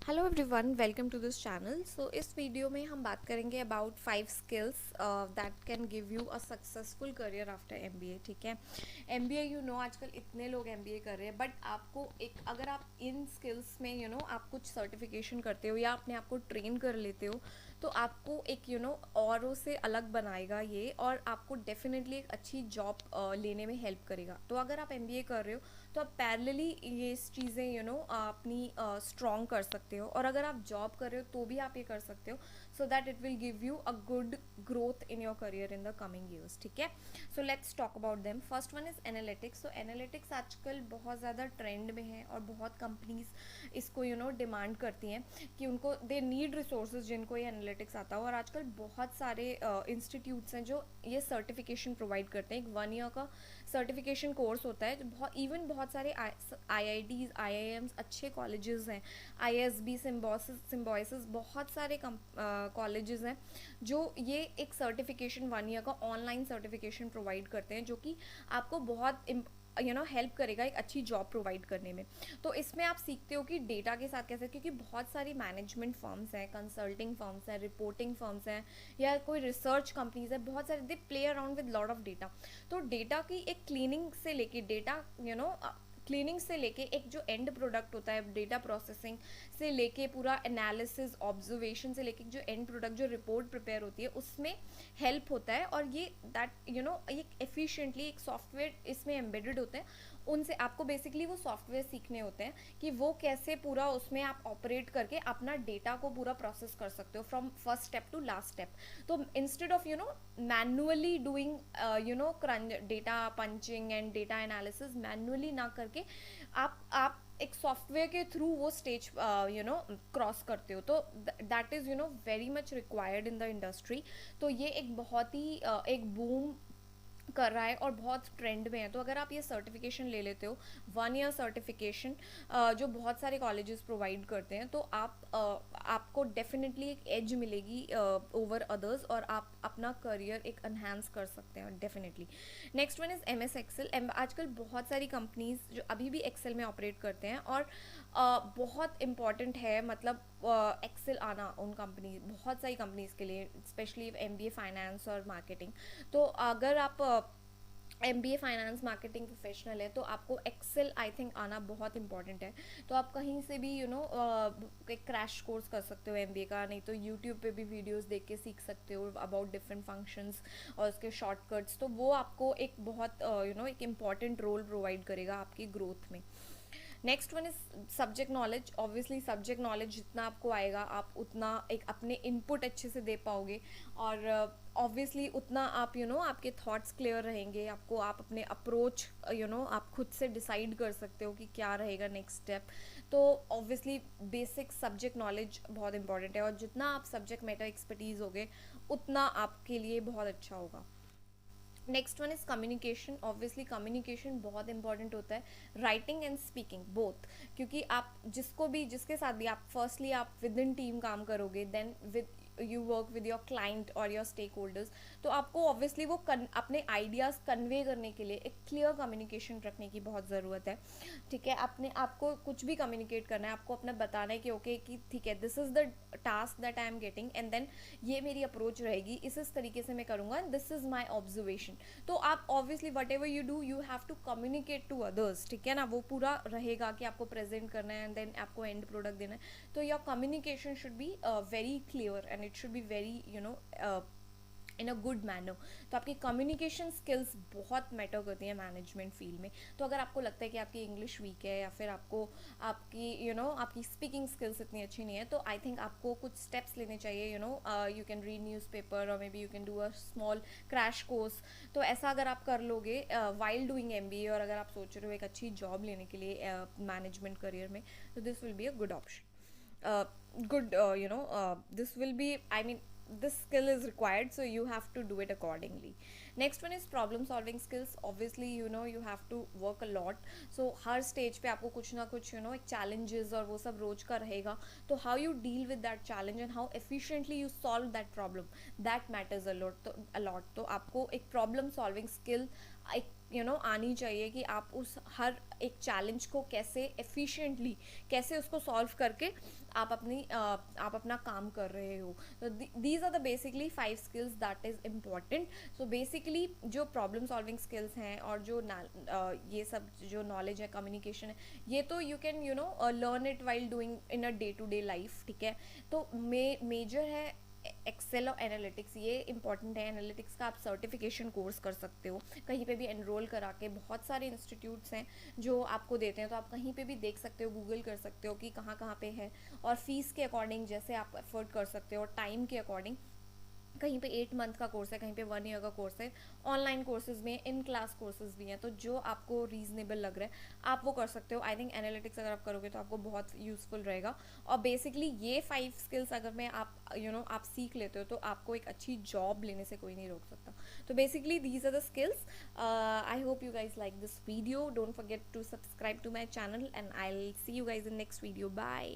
Hello everyone, welcome to this channel. So इस video में हम बात करेंगे about 5 skills that can give you a successful career after MBA. ठीक है, एमबीए आजकल इतने लोग एमबीए कर रहे हैं, बट आपको एक अगर आप इन स्किल्स में आप कुछ सर्टिफिकेशन करते हो या अपने आप को ट्रेन कर लेते हो तो आपको एक औरों से अलग बनाएगा ये, और आपको डेफिनेटली एक अच्छी जॉब लेने में हेल्प करेगा। तो अगर आप एमबीए कर रहे हो तो आप पैरेलली ये चीज़ें अपनी स्ट्रॉन्ग कर सकते हो, और अगर आप जॉब कर रहे हो तो भी आप ये कर सकते हो, so that it will give you a good growth in your career in the coming years. ठीक है, so let's talk about them. First one is analytics. So analytics आजकल बहुत ज़्यादा ट्रेंड में है और बहुत कंपनीज इसको डिमांड करती हैं कि उनको दे नीड रिसोर्सेज जिनको ये एनालिटिक्स आता हो, और आजकल बहुत सारे इंस्टीट्यूट्स हैं जो ये सर्टिफिकेशन प्रोवाइड करते हैं। एक 1 ईयर का सर्टिफिकेशन कोर्स होता है, जो बहुत सारे आईआईटीज आईआईएम्स अच्छे कॉलेजेस हैं, आईएसबी सिम्बोसिस बहुत सारे कॉलेजेस हैं जो ये एक सर्टिफिकेशन 1 ईयर का ऑनलाइन सर्टिफिकेशन प्रोवाइड करते हैं, जो कि आपको बहुत हेल्प करेगा एक अच्छी जॉब प्रोवाइड करने में। तो इसमें आप सीखते हो कि डेटा के साथ कैसे, क्योंकि बहुत सारी मैनेजमेंट फर्म्स हैं, कंसल्टिंग फर्म्स हैं, रिपोर्टिंग फर्म्स हैं, या कोई रिसर्च कंपनीज है, बहुत सारे they play around with lot of data. तो डेटा की एक क्लीनिंग से लेके डेटा क्लीनिंग से लेके एक जो एंड प्रोडक्ट होता है, डेटा प्रोसेसिंग से लेके पूरा एनालिसिस ऑब्जर्वेशन से लेके जो एंड प्रोडक्ट जो रिपोर्ट प्रिपेयर होती है उसमें हेल्प होता है। और ये दैट ये एफिशिएंटली एक सॉफ्टवेयर इसमें एम्बेडेड होते हैं, उनसे आपको बेसिकली वो सॉफ्टवेयर सीखने होते हैं कि वो कैसे पूरा उसमें आप ऑपरेट करके अपना डेटा को पूरा प्रोसेस कर सकते हो from first step to last step. तो instead of manually doing data punching and data analysis manually ना करके आप एक सॉफ्टवेयर के थ्रू वो स्टेज क्रॉस करते हो, तो that is very much required in the industry. तो ये एक बहुत ही एक बूम कर रहा है और बहुत ट्रेंड में है। तो अगर आप ये सर्टिफिकेशन ले लेते हो, 1 ईयर सर्टिफिकेशन जो बहुत सारे कॉलेजेस प्रोवाइड करते हैं, तो आपको डेफिनेटली एक एज मिलेगी ओवर अदर्स, और आप अपना करियर एक एनहांस कर सकते हैं definitely. Next one is M S Excel. आजकल बहुत सारी कंपनीज जो अभी भी एक्सेल में ऑपरेट करते हैं, और बहुत इम्पॉर्टेंट है, मतलब एक्सेल आना उन कंपनी बहुत सारी कंपनीज के लिए, स्पेशली एमबीए फाइनेंस और मार्केटिंग। तो अगर आप एमबीए फाइनेंस मार्केटिंग प्रोफेशनल है तो आपको एक्सेल आई थिंक आना बहुत इंपॉर्टेंट है। तो आप कहीं से भी एक क्रैश कोर्स कर सकते हो एमबीए का, नहीं तो यूट्यूब पे भी वीडियोस देख के सीख सकते हो अबाउट डिफरेंट फंक्शंस और उसके शॉर्टकट्स। तो वो आपको एक बहुत एक इम्पॉर्टेंट रोल प्रोवाइड करेगा आपकी ग्रोथ में। Next one is subject knowledge. Obviously subject knowledge जितना आपको आएगा आप उतना एक अपने इनपुट अच्छे से दे पाओगे, और ऑब्वियसली उतना आप आपके थॉट्स क्लियर रहेंगे, आपको आप अपने अप्रोच आप खुद से डिसाइड कर सकते हो कि क्या रहेगा नेक्स्ट स्टेप। तो ऑब्वियसली बेसिक सब्जेक्ट नॉलेज बहुत इंपॉर्टेंट है, और जितना आप सब्जेक्ट मैटर एक्सपर्टीज होगे उतना आपके लिए बहुत अच्छा होगा। Next one is communication. Obviously communication बहुत इंपॉर्टेंट होता है, राइटिंग एंड स्पीकिंग बोथ, क्योंकि आप जिसके साथ भी आप फर्स्टली आप विद इन टीम काम करोगे, then with you work with your client और योर स्टेक होल्डर्स, तो आपको ऑब्वियसली वो अपने आइडियाज़ कन्वे करने के लिए एक क्लियर कम्युनिकेशन रखने की बहुत ज़रूरत है। ठीक है, अपने आपको कुछ भी कम्युनिकेट करना है, आपको अपना बताना है कि ओके कि ठीक है, this is the task that I am getting, and then ये मेरी अप्रोच रहेगी, इस तरीके से मैं करूँगा, and this is my observation. तो आप obviously whatever you do you have to communicate to others. ठीक है ना, वो पूरा रहेगा कि आपको प्रेजेंट करना है एंड देन आपको एंड प्रोडक्ट देना है। तो your communication should be very clear and it should be very in a good manner. तो आपकी कम्युनिकेशन स्किल्स बहुत मैटर करती हैं मैनेजमेंट फील्ड में। तो अगर आपको लगता है कि आपकी इंग्लिश वीक है, या फिर आपको आपकी आपकी स्पीकिंग स्किल्स इतनी अच्छी नहीं है, तो आई थिंक आपको कुछ स्टेप्स लेने चाहिए। यू कैन रीड न्यूज़पेपर, और may be you can do a small crash course. तो ऐसा अगर आप कर लोगे वाइल डूइंग एमबीए, और अगर आप सोच रहे हो एक अच्छी जॉब लेने के लिए मैनेजमेंट करियर में, तो this will be a good option, good this will be, I mean, this skill is required, so you have to do it accordingly. Next one is problem solving skills. Obviously you have to work a lot, so her stage पे आपको कुछ ना कुछ एक challenges और वो सब रोज का रहेगा। तो how you deal with that challenge and how efficiently you solve that problem, that matters a lot। तो आपको एक problem solving skill एक आनी चाहिए कि आप उस हर एक चैलेंज को कैसे एफिशिएंटली कैसे उसको सॉल्व करके आप अपना काम कर रहे हो. तो these are the basically 5 skills that is important. So basically जो प्रॉब्लम सॉल्विंग स्किल्स हैं और जो ये सब जो नॉलेज है, कम्युनिकेशन है, ये तो you can learn it while doing in a day to day life. ठीक है. तो मेजर है एक्सेल और एनालिटिक्स. ये इंपॉर्टेंट है. एनालिटिक्स का आप सर्टिफिकेशन कोर्स कर सकते हो कहीं पे भी एनरोल करा के. बहुत सारे इंस्टीट्यूट्स हैं जो आपको देते हैं, तो आप कहीं पे भी देख सकते हो, गूगल कर सकते हो कि कहाँ कहाँ पे है. और फीस के अकॉर्डिंग जैसे आप अफोर्ड कर सकते हो, और टाइम के अकॉर्डिंग कहीं पे 8 मंथ का कोर्स है, कहीं पे 1 ईयर का कोर्स है. ऑनलाइन कोर्सेज भी हैं, इन क्लास कोर्सेज भी हैं. तो जो आपको रीजनेबल लग रहा है आप वो कर सकते हो. आई थिंक एनालिटिक्स अगर आप करोगे तो आपको बहुत यूजफुल रहेगा. और बेसिकली ये 5 स्किल्स अगर मैं आप आप सीख लेते हो तो आपको एक अच्छी जॉब लेने से कोई नहीं रोक सकता. तो basically these are the skills. I hope you guys like this video. Don't forget to subscribe to my channel and I will see you guys in next video. Bye.